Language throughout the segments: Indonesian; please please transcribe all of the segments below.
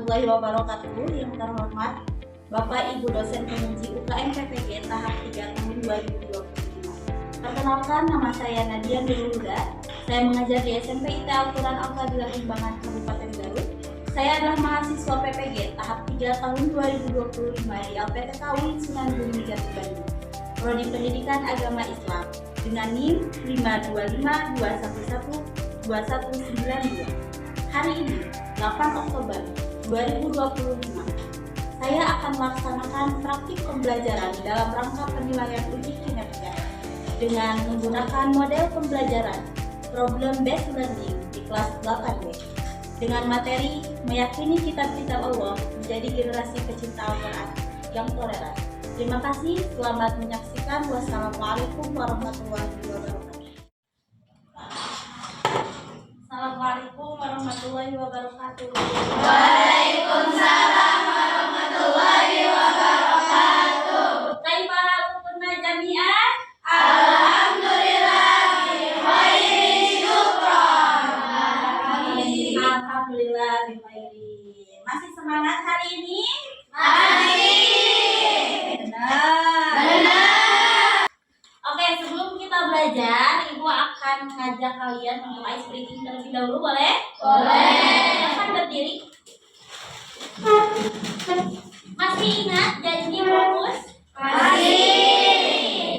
warahmatullahi wabarakatuh. Yang terhormat Bapak Ibu dosen penguji UKM PPG tahap 3 tahun 2025. Perkenalkan, nama saya Nadia Nurulhuda. Saya mengajar di SMP IT Al-Quran Al-Fadilah Limbangan Kabupaten Garut. Saya adalah mahasiswa PPG tahap 3 tahun 2025 di LPTK UIN Sunan Gunung Jati Bandung. Prodi Pendidikan Agama Islam dengan NIM 52521129192. Hari ini 8 Oktober 2025, saya akan melaksanakan praktik pembelajaran dalam rangka penilaian uji kinerja dengan menggunakan model pembelajaran Problem Based Learning di kelas 8B dengan materi meyakini kitab-kitab Allah menjadi generasi pecinta Al-Quran yang toleran. Terima kasih, selamat menyaksikan. Wassalamualaikum warahmatullahi wabarakatuh. Assalamualaikum warahmatullahi wabarakatuh. Waalaikumsalam warahmatullahi wabarakatuh. Kaifa kunna jami'an? Alhamdulillah bi khairin syukran. Alhamdulillah bi khairin. Masih semangat hari ini? Benar. Oke, sebelum kita belajar, Ibu akan mengajak kalian untuk ice breaking terlebih dahulu, boleh? Boleh. Silakan berdiri. Masih ingat janji fokus? Masih.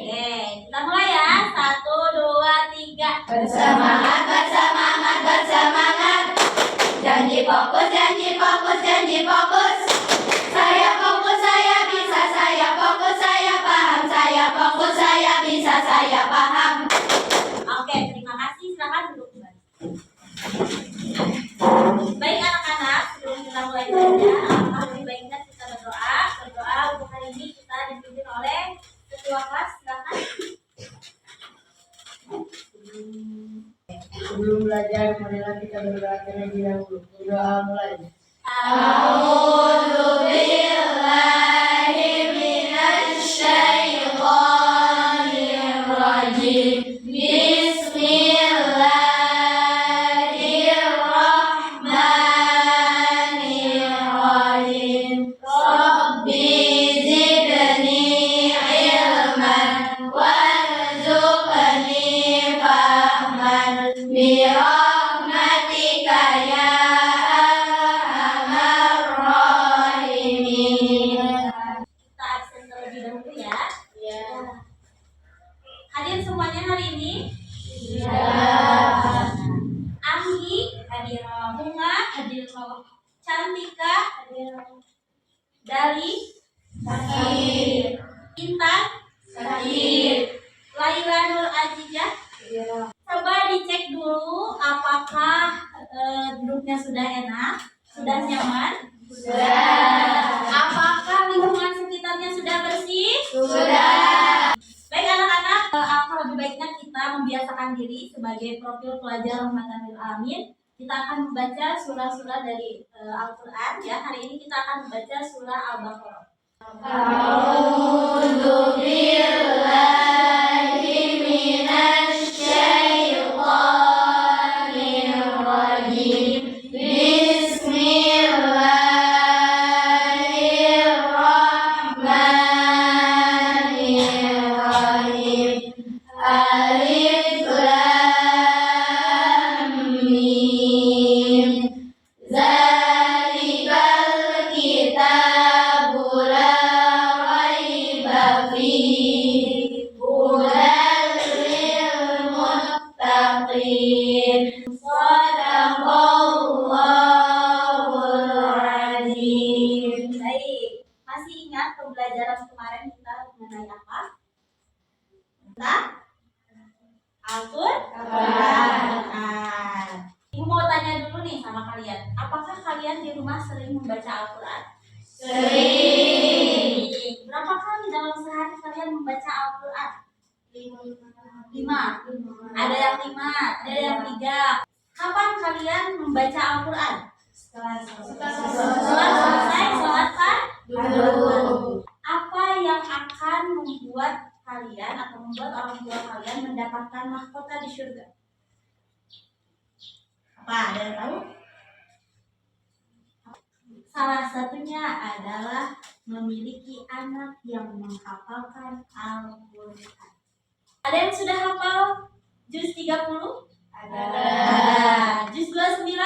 Oke, kita mulai ya. 1, 2, 3. Bersemangat, bersemangat, bersemangat. Janji fokus, janji fokus, janji fokus. Saya fokus, saya bisa, saya fokus, saya paham, saya fokus, saya bisa, saya paham. Oke, terima kasih. Silakan duduk kembali. Baik anak-anak, sebelum kita mulai belajar, alangkah lebih baiknya kita berdoa. Berdoa untuk hari ini kita dipimpin oleh ketua kelas. Silakan. Sebelum belajar, marilah kita berdoa terlebih dahulu. Berdoa mulai. A'udzu billahi minasy syaithanir rajim. Bismillahirrahmanirrahim. Rabbi zidni ilman warzuqni fahman bi rahmatika ya arhamar rahimin. Kita absen terlebih dahulu ya. Hadir semuanya hari ini? Anggi hadir, Bunga hadir, Cantika hadir, Dali Hadir. Intan Hadir. Laila Nur Azizah. Coba dicek dulu apakah duduknya sudah enak, sudah nyaman, Sudah. apakah lingkungan sekitarnya sudah bersih. Sudah. Baik anak-anak, alangkah lebih baiknya kita membiasakan diri sebagai profil pelajar rahmatan lil alamin. Kita akan membaca surah-surah dari Al-Quran ya. Hari ini kita akan membaca surah Al-Baqarah. A'udzu billahi minasy syaithanir rajim. Bismillahirrahmanirrahim. Alif Lam Mim. Zalikal kitabu la raiba fihi hudan lil muttaqin. Shadaqallahul azim. Baik, masih ingat pembelajaran kemarin kita mengenai apa? Tentang Al-Quran. Ibu mau tanya dulu nih sama kalian, apakah kalian di rumah sering membaca Al-Quran? Sering. Berapa kali dalam sehari kalian membaca Al-Quran? 5. Ada yang 5, ada yang 3. Kapan kalian membaca Al-Quran? Setelah selesai sholat fardu. Apa yang akan membuat kalian atau membuat orang tua kalian mendapatkan mahkota di surga? Apa? Ada yang tahu? satunya adalah memiliki anak yang menghafalkan Al-Quran. Ada yang sudah hafal juz 30? Ada. Juz 29?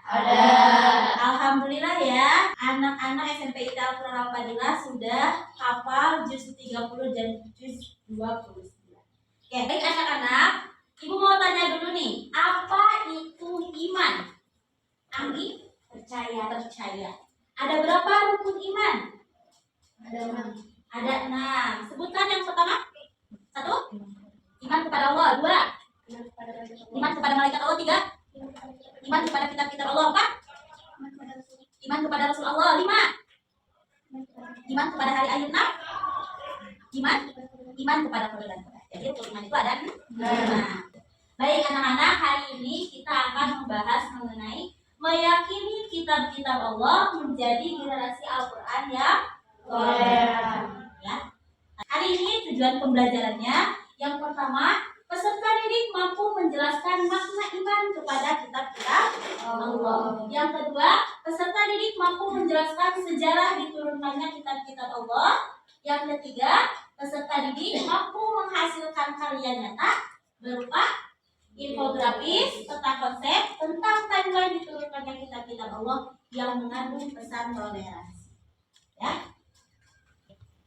Ada. Alhamdulillah ya, anak-anak SMP ITA Al-Quran Al-Fadilah sudah hafal juz 30 dan juz 29. Oke, baik anak-anak, Ibu mau tanya dulu nih, apa itu iman? Anggi? Percaya. Ada berapa rukun iman? Ada 6. Sebutkan yang pertama. 1. Iman kepada Allah. 2. Iman kepada malaikat Allah. 3. Iman kepada kitab-kitab Allah. 4. Iman kepada Rasul Allah. 5. Iman kepada hari akhir. 6. Iman kepada qadar dan qadar. Jadi rukun iman itu ada 5. Baik anak-anak, hari ini kita akan membahas mengenai meyakini kitab-kitab Allah menjadi generasi Al-Quran yang toleran. Ya. Hari ini tujuan pembelajarannya yang pertama, peserta didik mampu menjelaskan makna iman kepada kitab-kitab Allah. Yang kedua, peserta didik mampu menjelaskan sejarah diturunkannya kitab-kitab Allah. Yang ketiga, peserta didik mampu menghasilkan karya nyata berupa infografis, peta konsep tentang timeline diturunkannya kitab-kitab Allah yang mengandung pesan toleransi. Ya,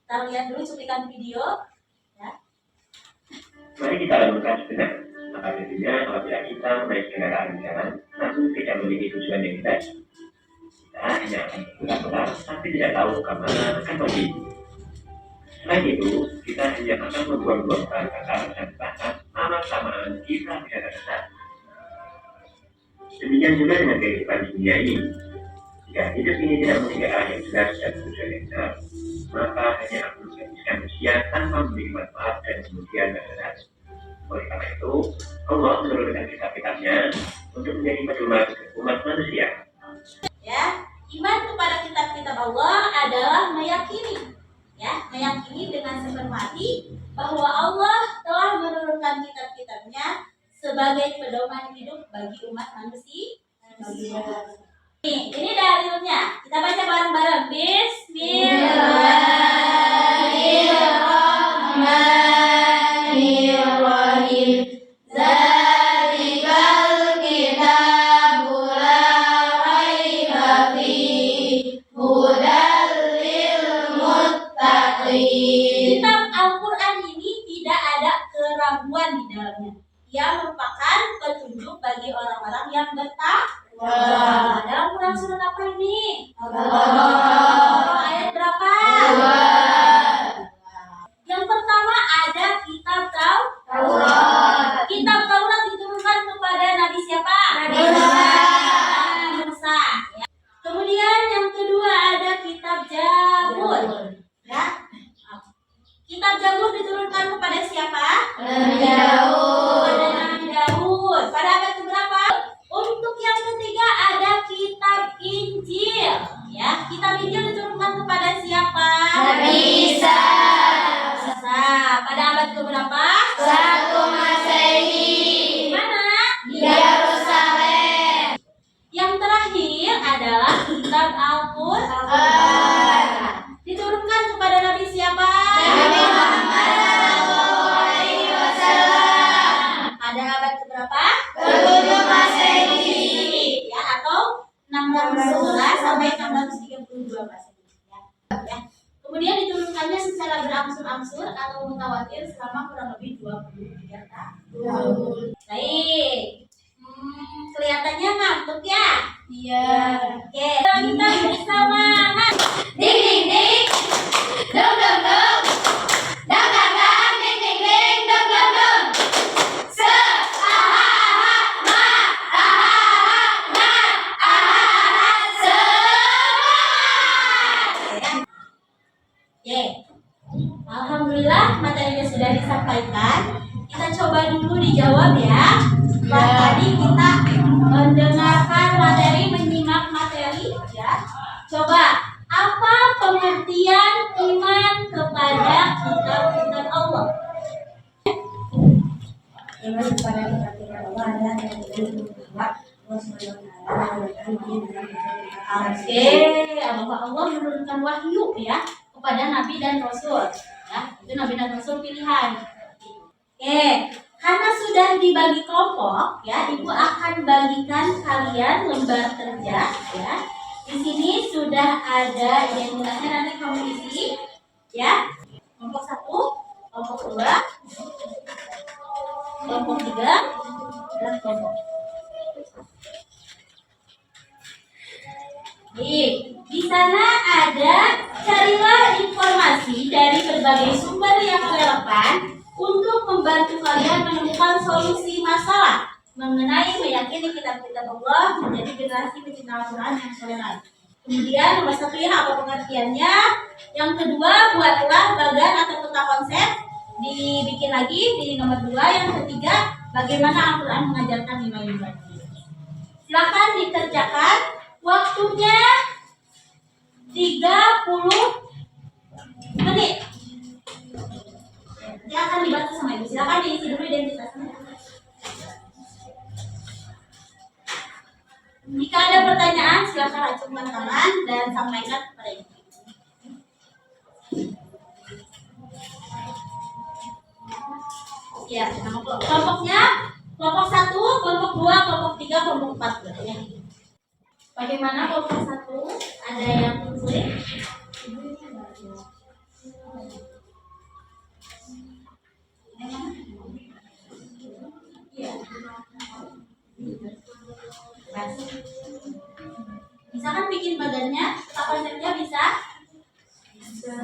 kita lihat dulu cuplikan video. Ya. Mari kita lakukan sebentar. Maka tentunya apabila kita menaik kendaraan di jalan, namun tidak memiliki tujuan yang jelas, kita hanya akan putar-putar, tapi tidak tahu kemana akan pergi. Selain itu, kita hanya akan membuang-buang bahan bakar dan bahkan lama-lamaan kita tidak tersesat. Demikian juga dengan kehidupan dunia ini. Jika hidup ini tidak memiliki arah yang jelas dan tujuan yang jelas, maka hanya akan menghabiskan usia tanpa memiliki manfaat dan kemudian tersesat. Oleh karena itu, Allah menurunkan kitab-kitabnya untuk menjadi pedoman umat manusia. Ya, iman kepada kitab-kitab Allah adalah meyakini dengan sepenuh hati bahwa Allah telah menurunkan kitab-kitabnya sebagai pedoman hidup bagi umat manusia. Ini dalilnya. Kita baca bareng-bareng. Bismillahirrahmanirrahim. Zalikal kitabu la raiba fihi hudal lil muttaqin. Kitab Al-Quran ini tidak ada keraguan di dalamnya. Ia merupakan petunjuk bagi orang-orang yang bertakwa. Dalam Quran surat apa ini? Ayat berapa? Yang pertama ada kitab Taurat. Kitab Taurat diturunkan kepada Nabi siapa? Nabi Musa. Ya. Kemudian yang kedua ada kitab Zabur. Ya. Kitab Zabur diturunkan kepada siapa? Kepada Nabi Daud. Pada abad keberapa? Untuk yang ketiga ada kitab Injil. Ya, kitab Injil diturunkan kepada siapa? Nabi Isa. Pada abad keberapa? 1 Masehi. Di mana? Di Yerusalem. Yang terakhir adalah kitab Al-Quran. Diturunkan kepada Nabi siapa? Nabi Muhammad SAW. Pada abad keberapa? ke-7 Masehi. Ya, atau 611 sampai 632 Masehi. Ya. Kemudian diturunkannya secara berangsur-angsur atau mutawatir selama kurang lebih 23 tahun. Baik. Kelihatannya ngantuk ya? Iya. Oke, kita bersemangat. Ding ding ding. Dong dong dong. Dang dang dang. Ding ding ding. Dong dong dong. Se ah ah ma ah ah na ah semangat. Oke. Alhamdulillah materinya sudah disampaikan. Kita coba dulu dijawab ya. Setelah tadi kita mendengarkan materi, menyimak materi ya. Coba, apa pengertian iman kepada kitab-kitab Allah? Iman kepada kitab-kitab Allah adalah meyakini bahwa Oke, bahwa Allah menurunkan wahyu ya kepada Nabi dan Rasul. Ya, itu Nabi dan Rasul pilihan. Oke, karena sudah dibagi kelompok, ya, Ibu akan bagikan kalian lembar kerja, ya. Di sini sudah ada identitasnya, nanti kamu isi, ya. Kelompok 1, kelompok 2, kelompok 3, dan kelompok. Di sana ada carilah informasi dari berbagai sumber yang relevan untuk membantu kalian menemukan solusi masalah mengenai meyakini kitab-kitab Allah menjadi generasi pecinta Al-Quran yang toleran. Kemudian nomor 1 ya, apa pengertiannya? Yang kedua, buatlah bagan atau peta konsep, dibikin lagi di nomor 2. Yang ketiga, bagaimana Al-Quran mengajarkan nilai-nilai. Silakan dikerjakan. Waktunya 30 menit. Dia akan dibantu sama Ibu. Silakan diisi dulu identitasnya. Jika ada pertanyaan, silakan acungkan tangan dan sampaikan kepada Ibu. Ya, nama kelompoknya kelompok 1, kelompok 2, kelompok 3, kelompok 4 ya. Bagaimana kelompok 1? Ada yang sulit? Iya. Bisa kan bikin badannya? Peta konsepnya bisa? Bisa.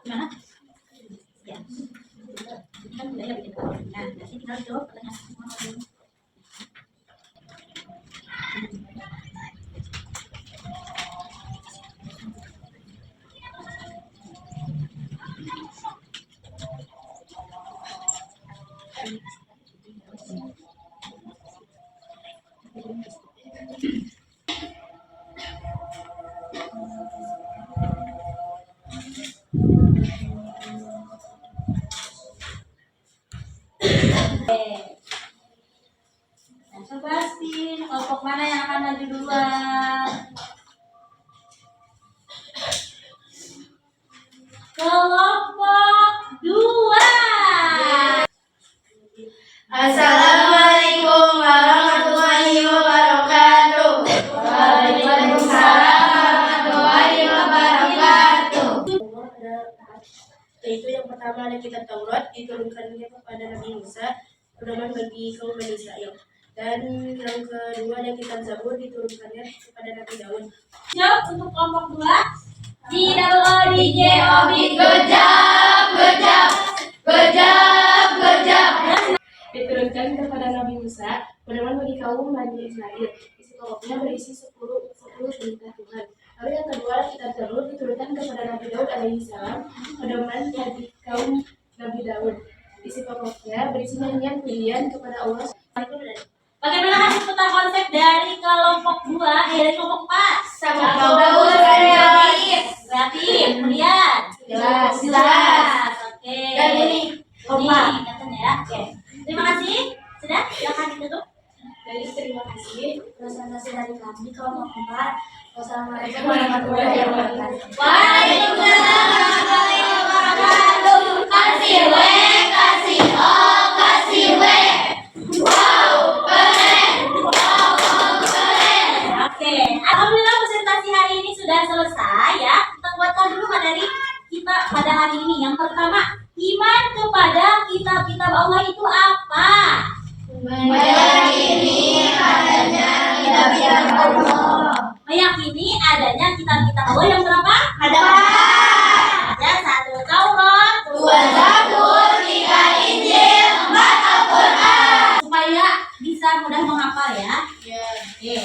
Gimana? Ya. Kan budaya bikin. Nah, nanti tinggal jawab pertanyaan. Nah, coba spin kelompok mana yang akan maju duluan? Kelompok 2. Assalamualaikum warahmatullahi wabarakatuh. Waalaikumsalam warahmatullahi wabarakatuh. Yaitu yang pertama ada kitab Taurat diturunkannya kepada Nabi Musa, pedoman bagi kaum Bani Israel. Dan yang kedua ada kitab Zabur diturunkannya kepada Nabi Daud. Jawab untuk kelompok 2. D-O-O-D-J-O-B. Good job, good job, good job, good job. Diturunkan kepada Nabi Musa, pedoman bagi kaum Bani Israel. Isi pokoknya berisi 10 perintah Tuhan. Lalu yang kedua ada kitab Zabur diturunkan kepada Nabi Daud alaihissalam, pedoman bagi kaum Nabi Daud. Isi pokoknya berisi nyanyian pujian kepada Allah. Bagaimana hasil peta konsep dari kelompok 2? Dari kelompok 4? Sama bagus, kreatif. Kreatif, kemudian Jelas. Oke. Dan ini kompak katanya ya. Oke. Terima kasih. Sudah? Silakan ditutup. Jadi terima kasih. Presentasi dari kami kelompok 4. Wassalamualaikum Warahmatullahi wabarakatuh. Waalaikumsalam warahmatullahi wabarakatuh. Kasih W, kasih O, kasih W. Wow, keren. Wow, keren. Oke. Alhamdulillah presentasi hari ini sudah selesai ya. Kita buatkan dulu materi kita pada hari ini. Yang pertama, iman kepada kitab-kitab Allah itu apa? Meyakini adanya kitab-kitab Allah. Meyakini adanya kitab-kitab Allah yang berapa? Ada Ada 1 Taurat, 2 Zabur, 3 Injil, 4 Al-Quran. supaya bisa mudah menghafal ya. Oke.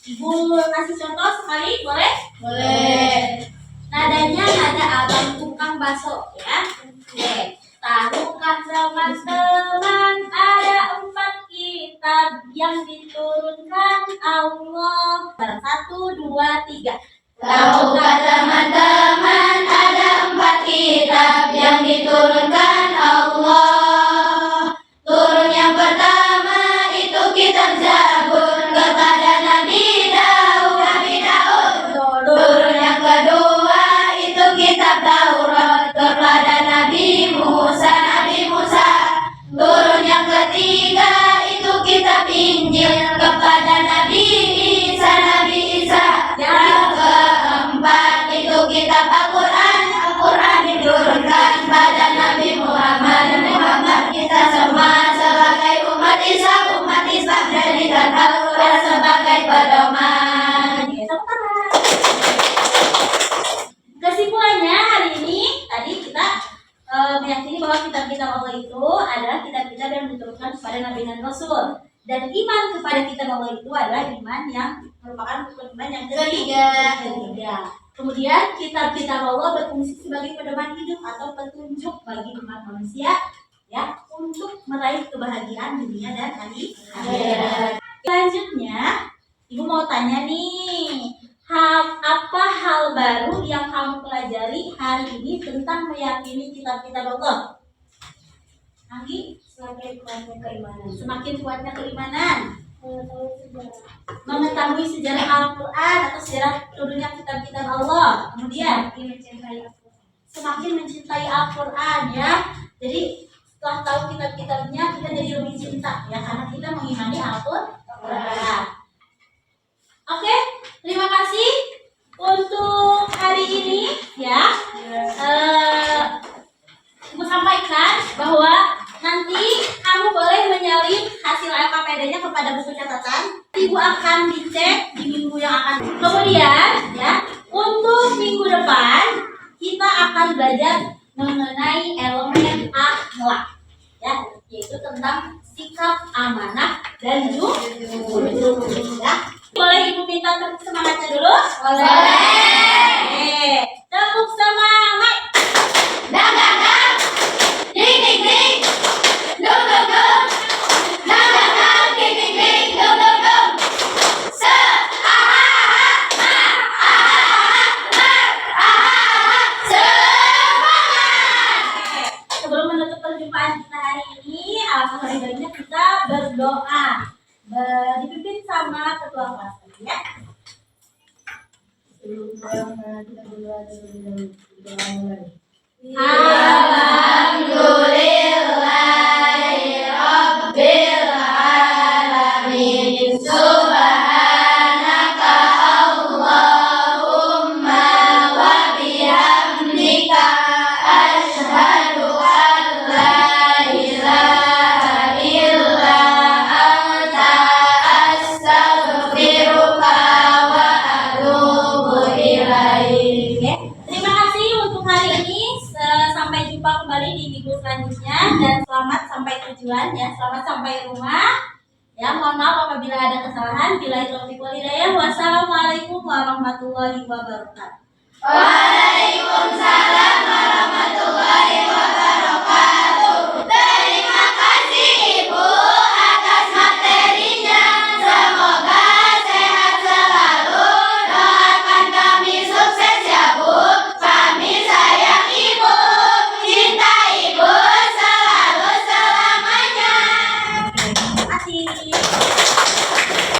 Ibu kasih contoh sekali, boleh? Boleh. Nadanya nada abang tukang bakso ya. Oke. Tahukah teman-teman ada 4 kitab yang diturunkan Allah? 1, 2, 3. Tahukah teman-teman ada 4 kitab yang diturunkan kitab-kitab Allah itu adalah kitab-kitab yang diturunkan kepada Nabi dan Rasul. Dan iman kepada kitab Allah itu adalah iman yang merupakan rukun iman yang ketiga. Kemudian kitab-kitab Allah berfungsi sebagai pedoman hidup atau petunjuk bagi umat manusia ya untuk meraih kebahagiaan dunia dan akhirat. Selanjutnya, Ibu mau tanya nih, apa hal baru yang kamu pelajari hari ini tentang meyakini kitab-kitab Allah? Anggi? Semakin kuatnya keimanan. Semakin kuatnya keimanan. Mengetahui sejarah Al-Quran atau sejarah turunnya kitab-kitab Allah. Kemudian semakin mencintai Al-Quran ya. Jadi setelah tahu kitab-kitabnya kita jadi lebih cinta ya karena kita mengimani Al-Quran. Oke, terima kasih untuk hari ini ya. Ibu sampaikan bahwa nanti kamu boleh menyalin hasil LKPD-nya kepada buku catatan. Ibu akan dicek di minggu yang akan. Kemudian ya, untuk minggu depan kita akan belajar mengenai elemen akhlak ya, yaitu tentang sikap amanah dan jujur ya. Boleh Ibu minta tepuk semangatnya dulu? Boleh. Tepuk semangat. Dang dang dang, ding ding ding, dum dum dum, dang dang dang, ding ding ding, dum dum dum. Se ah ah semangat. Sebelum menutup perjumpaan kita hari ini, alangkah lebih baiknya kita berdoa. Dipimpin sama ketua kelas ya. Alhamdulillahirabbil alamin. Subhanaka Allahumma wa bihamdika asyhadu an la ilaha illa anta astaghfiruka wa atubu ilaik. Oke. Terima kasih untuk hari ini. Sampai jumpa kembali di minggu selanjutnya dan selamat sampai tujuan ya, selamat sampai rumah. Ya, mohon maaf apabila ada kesalahan. Billahi taufiq wal hidayah. Wassalamualaikum warahmatullahi wabarakatuh. Waalaikumsalam warahmatullahi wabarakatuh.